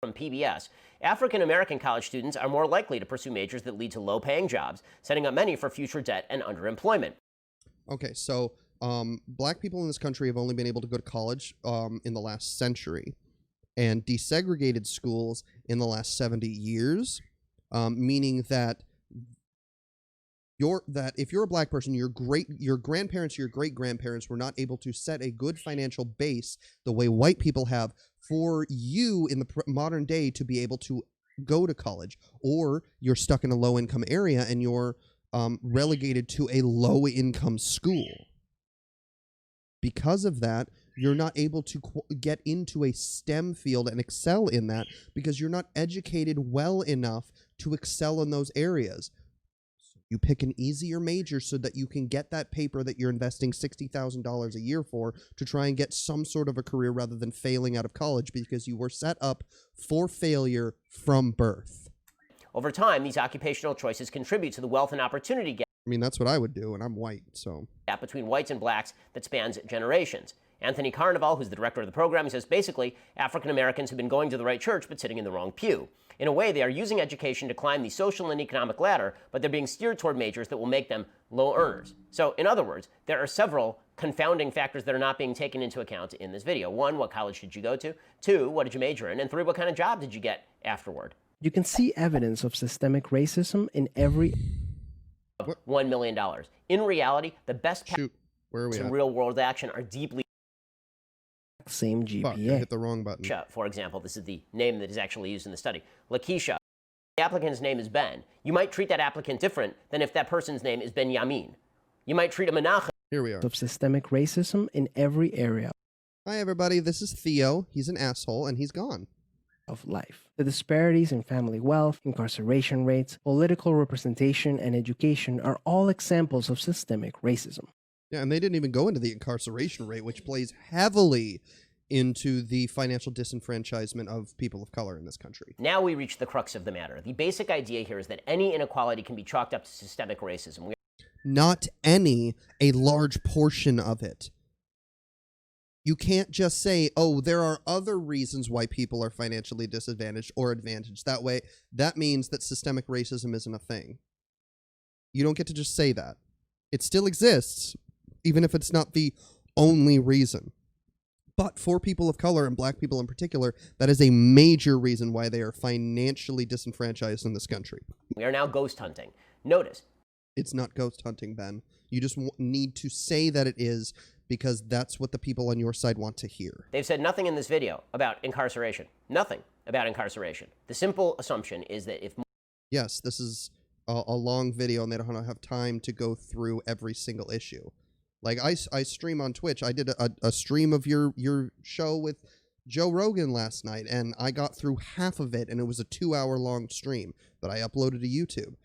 From PBS, African-American college students are more likely to pursue majors that lead to low-paying jobs, setting up many for future debt and underemployment. Okay, so black people in this country have only been able to go to college in the last century, and desegregated schools in the last 70 years, meaning that if you're a black person, your grandparents, your great-grandparents were not able to set a good financial base the way white people have for you in the modern day to be able to go to college, or you're stuck in a low-income area and you're relegated to a low-income school. Because of that, you're not able to get into a STEM field and excel in that because you're not educated well enough to excel in those areas. You pick an easier major so that you can get that paper that you're investing $60,000 a year for to try and get some sort of a career rather than failing out of college because you were set up for failure from birth. Over time, these occupational choices contribute to the wealth and opportunity gap. I mean, that's what I would do, and I'm white, so. Between whites and blacks that spans generations. Anthony Carnival, who's the director of the program, he says basically African Americans have been going to the right church but sitting in the wrong pew. In a way, they are using education to climb the social and economic ladder, but they're being steered toward majors that will make them low earners. So, in other words, there are several confounding factors that are not being taken into account in this video. 1, what college did you go to? 2, what did you major in? And 3, what kind of job did you get afterward? You can see evidence of systemic racism in every... $1 million. In reality, the best paths Shoot, where are we to at? real-world action are deeply... same Fuck, I GPA. hit the wrong button. For example, this is the name that is actually used in the study. Lakeisha. The applicant's name is Ben. You might treat that applicant different than if that person's name is Benjamin. You might treat a Menachem Here we are. Of systemic racism in every area Hi, everybody. This is Theo. He's an asshole, and he's gone. of life. The disparities in family wealth, incarceration rates, political representation, and education are all examples of systemic racism. Yeah, and they didn't even go into the incarceration rate, which plays heavily into the financial disenfranchisement of people of color in this country. Now we reach the crux of the matter. The basic idea here is that any inequality can be chalked up to systemic racism. Not any, a large portion of it. You can't just say, oh, there are other reasons why people are financially disadvantaged or advantaged. That means that systemic racism isn't a thing. You don't get to just say that. It still exists, even if it's not the only reason. But for people of color, and black people in particular, that is a major reason why they are financially disenfranchised in this country. We are now ghost hunting. Notice, It's not ghost hunting, Ben. You just need to say that it is, because that's what the people on your side want to hear. they've said nothing in this video about incarceration. Nothing about incarceration. The simple assumption is that if Yes, this is a long video, and they don't have time to go through every single issue. Like, I stream on Twitch. I did a stream of your show with Joe Rogan last night, and I got through half of it, and it was a 2-hour-long stream that I uploaded to YouTube.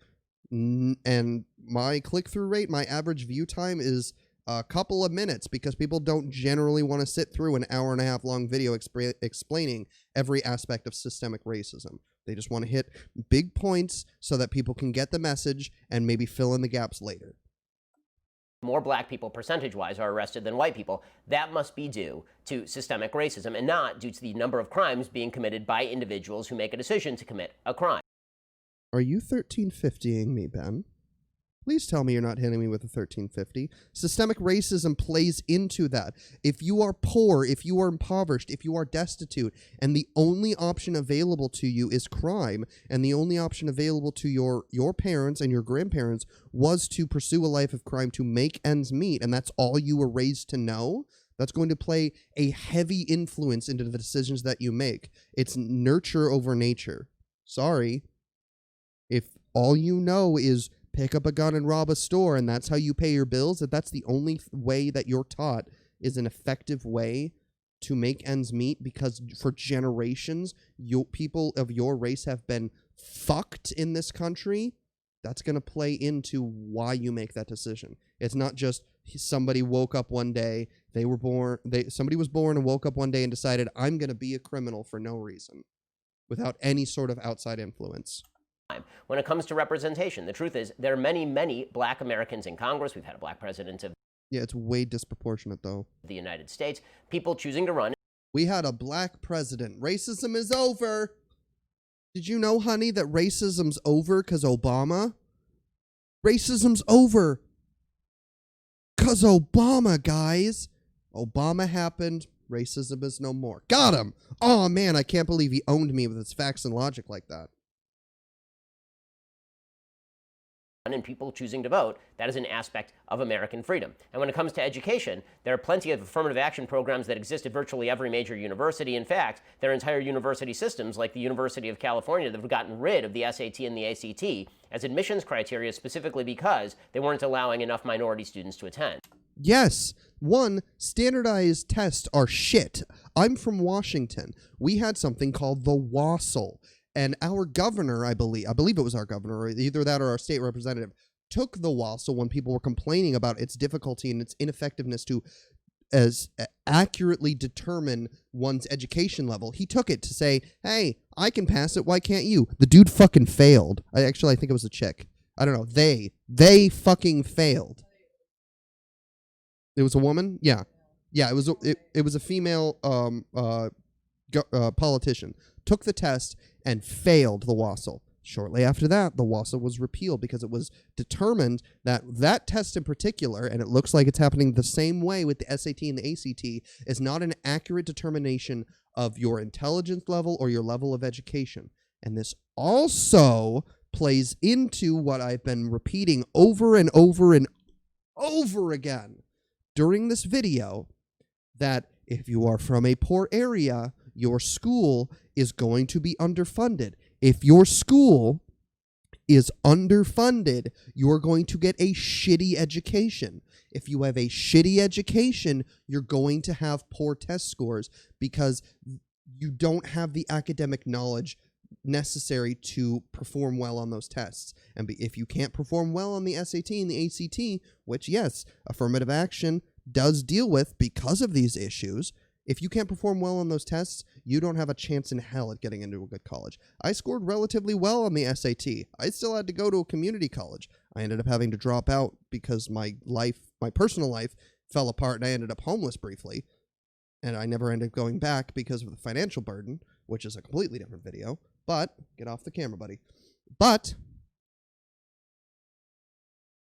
And my click-through rate, my average view time is a couple of minutes, because people don't generally want to sit through an hour-and-a-half long video explaining every aspect of systemic racism. They just want to hit big points so that people can get the message and maybe fill in the gaps later. more black people percentage-wise are arrested than white people, that must be due to systemic racism and not due to the number of crimes being committed by individuals who make a decision to commit a crime. Are you 1350ing me, Ben? Please tell me you're not hitting me with a 1350. Systemic racism plays into that. If you are poor, if you are impoverished, if you are destitute, and the only option available to you is crime, and the only option available to your parents and your grandparents was to pursue a life of crime to make ends meet, and that's all you were raised to know, that's going to play a heavy influence into the decisions that you make. It's nurture over nature. Sorry. If all you know is pick up a gun and rob a store, and that's how you pay your bills, if that's the only way that you're taught is an effective way to make ends meet, because for generations, people of your race have been fucked in this country, that's going to play into why you make that decision. It's not just somebody woke up one day, somebody was born and woke up one day and decided, I'm going to be a criminal for no reason, without any sort of outside influence. When it comes to representation, the truth is there are many, many black Americans in Congress. We've had a black president of Yeah, it's way disproportionate, though. the United States. People choosing to run. We had a black president. Racism is over. Did you know, honey, that racism's over because Obama? Racism's over because Obama, guys. Obama happened. Racism is no more. Got him. Oh, man, I can't believe he owned me with his facts and logic like that. And people choosing to vote, that is an aspect of American freedom. And when it comes to education, there are plenty of affirmative action programs that exist at virtually every major university. In fact, there are entire university systems, like the University of California, that have gotten rid of the SAT and the ACT as admissions criteria specifically because they weren't allowing enough minority students to attend. Yes. One, standardized tests are shit. I'm from Washington. We had something called the WASL. And our governor, I believe it was our governor, or either that or our state representative, took the WASL when people were complaining about its difficulty and its ineffectiveness to as accurately determine one's education level. He took it to say, hey, I can pass it, why can't you? The dude fucking failed. I think it was a chick. I don't know. They fucking failed. It was a woman? Yeah. Yeah, it was a female politician, took the test and failed the WASL. Shortly after that, the WASL was repealed because it was determined that that test in particular, and it looks like it's happening the same way with the SAT and the ACT, is not an accurate determination of your intelligence level or your level of education. And this also plays into what I've been repeating over and over and over again during this video, that if you are from a poor area, your school is going to be underfunded. If your school is underfunded, you're going to get a shitty education. If you have a shitty education, you're going to have poor test scores because you don't have the academic knowledge necessary to perform well on those tests. And if you can't perform well on the SAT and the ACT, which, yes, affirmative action does deal with because of these issues, if you can't perform well on those tests, you don't have a chance in hell at getting into a good college. I scored relatively well on the SAT. I still had to go to a community college. I ended up having to drop out because my personal life fell apart and I ended up homeless briefly. And I never ended up going back because of the financial burden, which is a completely different video. But, get off the camera, buddy. But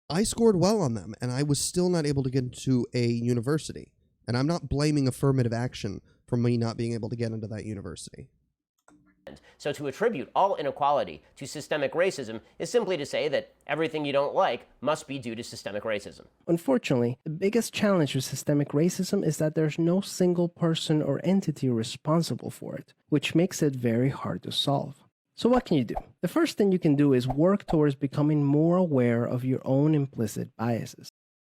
I scored well on them, and I was still not able to get into a university. And I'm not blaming affirmative action for me not being able to get into that university. So to attribute all inequality to systemic racism is simply to say that everything you don't like must be due to systemic racism. Unfortunately, the biggest challenge with systemic racism is that there's no single person or entity responsible for it, which makes it very hard to solve. So what can you do? The first thing you can do is work towards becoming more aware of your own implicit biases.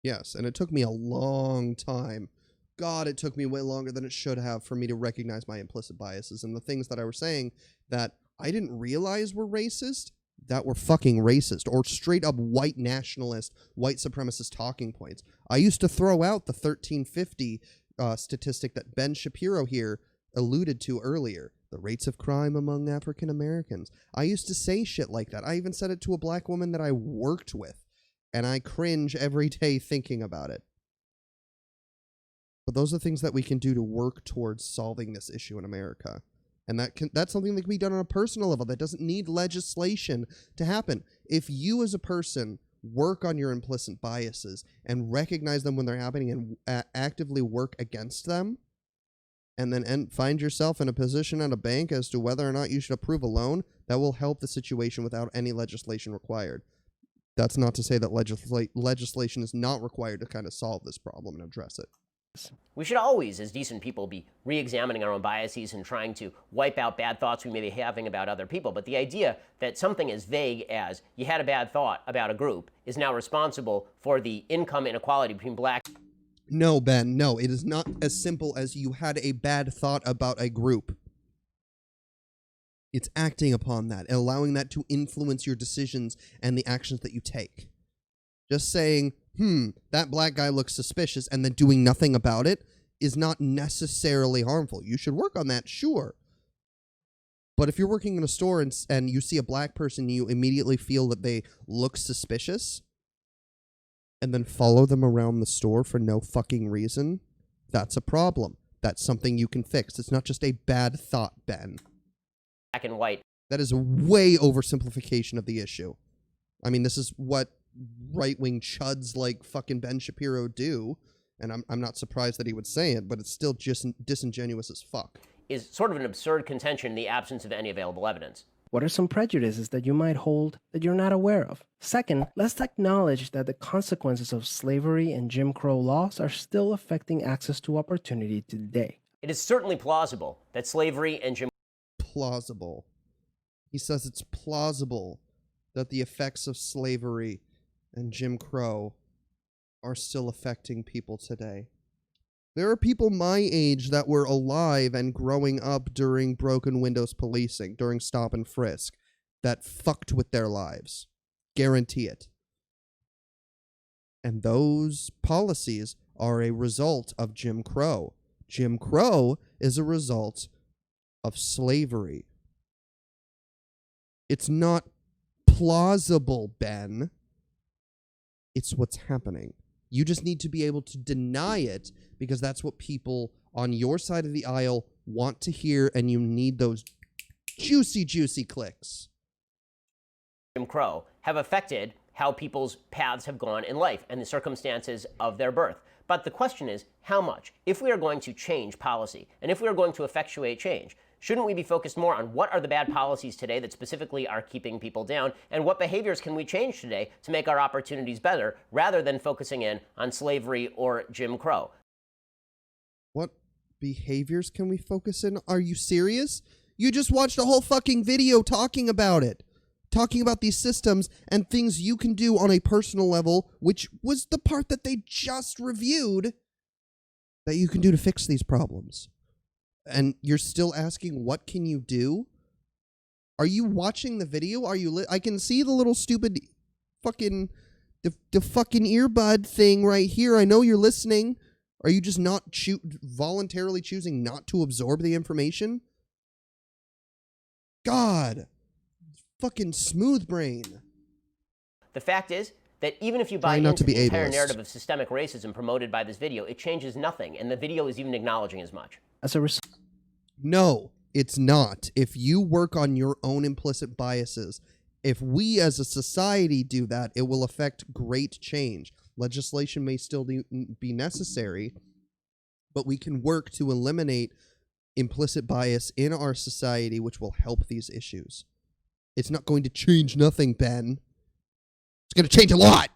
Yes, and it took me a long time. God, it took me way longer than it should have for me to recognize my implicit biases and the things that I was saying that I didn't realize were racist, that were fucking racist, or straight up white nationalist, white supremacist talking points. I used to throw out the 1350 statistic that Ben Shapiro here alluded to earlier, the rates of crime among African Americans. I used to say shit like that. I even said it to a black woman that I worked with, and I cringe every day thinking about it. But those are things that we can do to work towards solving this issue in America. And that's something that can be done on a personal level. That doesn't need legislation to happen. If you as a person work on your implicit biases and recognize them when they're happening and actively work against them, and then find yourself in a position at a bank as to whether or not you should approve a loan, that will help the situation without any legislation required. That's not to say that legislation is not required to kind of solve this problem and address it. We should always, as decent people, be re-examining our own biases and trying to wipe out bad thoughts we may be having about other people. But the idea that something as vague as you had a bad thought about a group is now responsible for the income inequality between black... No, Ben, no. It is not as simple as you had a bad thought about a group. It's acting upon that and allowing that to influence your decisions and the actions that you take. Just saying, that black guy looks suspicious, and then doing nothing about it is not necessarily harmful. You should work on that, sure. But if you're working in a store and you see a black person, you immediately feel that they look suspicious, and then follow them around the store for no fucking reason, that's a problem. That's something you can fix. It's not just a bad thought, Ben. Black and white. That is a way oversimplification of the issue. I mean, this is what right-wing chuds like fucking Ben Shapiro do, and I'm not surprised that he would say it, but it's still just disingenuous as fuck. Is sort of an absurd contention in the absence of any available evidence. What are some prejudices that you might hold that you're not aware of? Second, let's acknowledge that the consequences of slavery and Jim Crow laws are still affecting access to opportunity today. It is certainly plausible that slavery and Jim... Plausible. He says it's plausible that the effects of slavery and Jim Crow are still affecting people today. There are people my age that were alive and growing up during broken windows policing, during stop and frisk, that fucked with their lives. Guarantee it. And those policies are a result of Jim Crow. Jim Crow is a result of slavery. It's not plausible, Ben. It's what's happening. You just need to be able to deny it because that's what people on your side of the aisle want to hear, and you need those juicy, juicy clicks. Jim Crow have affected how people's paths have gone in life and the circumstances of their birth. But the question is, how much? If we are going to change policy, and if we are going to effectuate change, shouldn't we be focused more on what are the bad policies today that specifically are keeping people down, and what behaviors can we change today to make our opportunities better, rather than focusing in on slavery or Jim Crow? What behaviors can we focus in? Are you serious? You just watched a whole fucking video talking about it. Talking about these systems and things you can do on a personal level, which was the part that they just reviewed, that you can do to fix these problems. And you're still asking, what can you do? Are you watching the video? Are you? I can see the little stupid fucking the fucking earbud thing right here. I know you're listening. Are you just not voluntarily choosing not to absorb the information? God. Fucking smooth brain. The fact is that even if you buy into the entire narrative of systemic racism promoted by this video, it changes nothing, and the video is even acknowledging as much. No, it's not. If you work on your own implicit biases, if we as a society do that, it will affect great change. Legislation may still be necessary, but we can work to eliminate implicit bias in our society, which will help these issues. It's not going to change nothing, Ben. It's going to change a lot.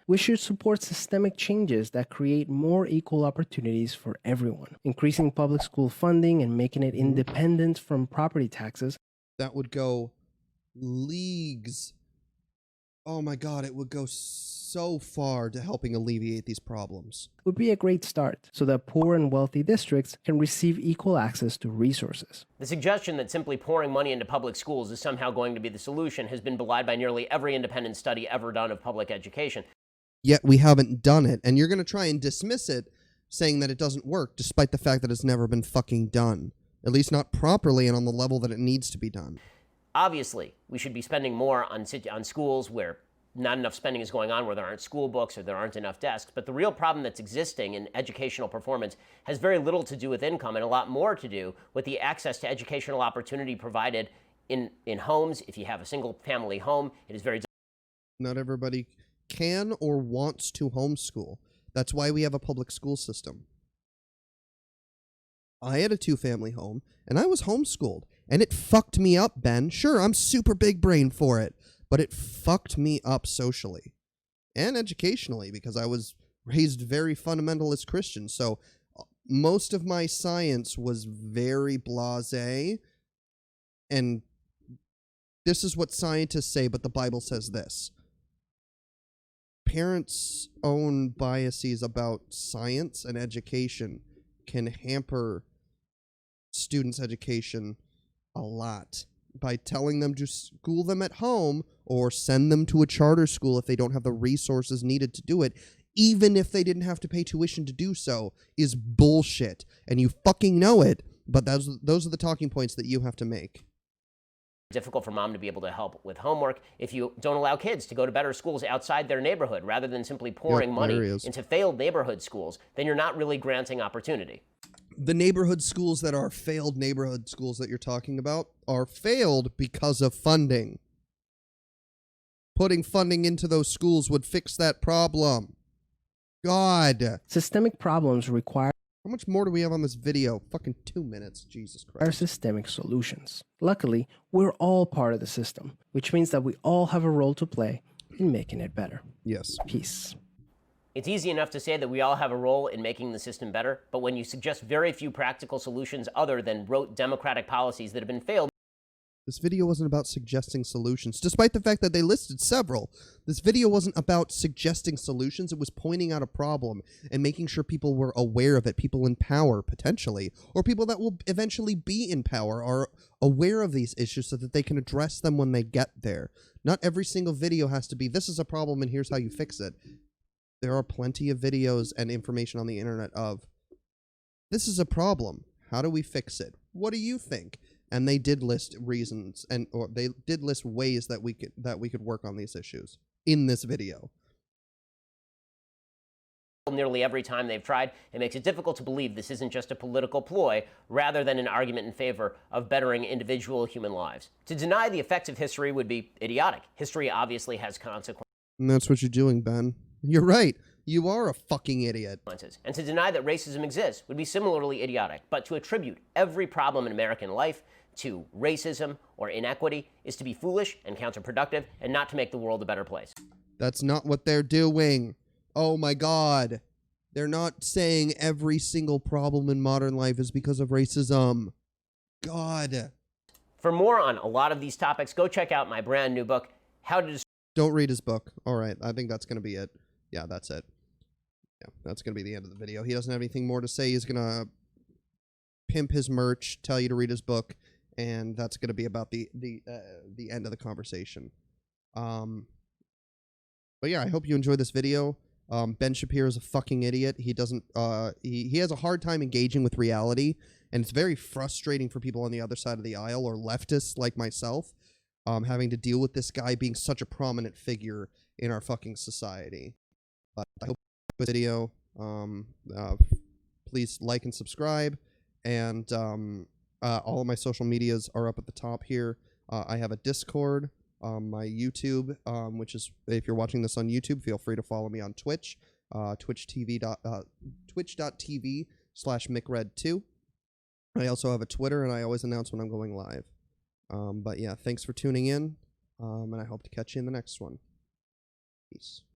We should support systemic changes that create more equal opportunities for everyone. Increasing public school funding and making it independent from property taxes. That would go leagues. Oh my God, it would go so far to helping alleviate these problems. Would be a great start so that poor and wealthy districts can receive equal access to resources. The suggestion that simply pouring money into public schools is somehow going to be the solution has been belied by nearly every independent study ever done of public education. Yet we haven't done it, and you're going to try and dismiss it, saying that it doesn't work, despite the fact that it's never been fucking done. At least not properly and on the level that it needs to be done. Obviously, we should be spending more on schools where not enough spending is going on, where there aren't school books or there aren't enough desks. But the real problem that's existing in educational performance has very little to do with income and a lot more to do with the access to educational opportunity provided in homes. If you have a single-family home, it is very... Not everybody can or wants to homeschool. That's why we have a public school system. I had a two-family home, and I was homeschooled. And it fucked me up, Ben. Sure, I'm super big brain for it, but it fucked me up socially and educationally because I was raised very fundamentalist Christian. So most of my science was very blasé. And this is what scientists say, but the Bible says this. Parents' own biases about science and education can hamper students' education a lot by telling them to school them at home or send them to a charter school if they don't have the resources needed to do it, even if they didn't have to pay tuition to do so, is bullshit. And you fucking know it, but those are the talking points that you have to make. Difficult for mom to be able to help with homework if you don't allow kids to go to better schools outside their neighborhood rather than simply pouring money into failed neighborhood schools. Then you're not really granting opportunity. The neighborhood schools that are failed neighborhood schools that you're talking about are failed because of funding. Putting funding into those schools would fix that problem. God. Systemic problems require... How much more do we have on this video? Fucking 2 minutes. Jesus Christ. Systemic solutions. Luckily, we're all part of the system, which means that we all have a role to play in making it better. Yes. Peace. It's easy enough to say that we all have a role in making the system better, but when you suggest very few practical solutions other than rote democratic policies that have been failed... This video wasn't about suggesting solutions, despite the fact that they listed several. This video wasn't about suggesting solutions. It was pointing out a problem and making sure people were aware of it, people in power, potentially, or people that will eventually be in power are aware of these issues so that they can address them when they get there. Not every single video has to be, this is a problem and here's how you fix it. There are plenty of videos and information on the internet of, this is a problem. How do we fix it? What do you think? And they did list reasons or they did list ways that we could work on these issues in this video. nearly every time they've tried. It makes it difficult to believe this isn't just a political ploy, rather than an argument in favor of bettering individual human lives. To deny the effects of history would be idiotic. History obviously has consequences. And that's what you're doing, Ben. You're right. You are a fucking idiot. And to deny that racism exists would be similarly idiotic. But to attribute every problem in American life to racism or inequity is to be foolish and counterproductive and not to make the world a better place. That's not what they're doing. Oh my God. They're not saying every single problem in modern life is because of racism. God. For more on a lot of these topics, go check out my brand new book, How to Don't read his book. All right. I think that's going to be it. Yeah, that's it. Yeah, that's going to be the end of the video. He doesn't have anything more to say. He's going to pimp his merch, tell you to read his book, and that's going to be about the end of the conversation. But yeah, I hope you enjoyed this video. Ben Shapiro is a fucking idiot. He doesn't he has a hard time engaging with reality, and it's very frustrating for people on the other side of the aisle or leftists like myself, having to deal with this guy being such a prominent figure in our fucking society. But I hope you enjoyed the video. Please like and subscribe, and all of my social medias are up at the top here. I have a Discord. My YouTube, which is, if you're watching this on YouTube, feel free to follow me on Twitch, twitch.tv/MickRed2. I also have a Twitter, and I always announce when I'm going live. But yeah, thanks for tuning in, and I hope to catch you in the next one. Peace.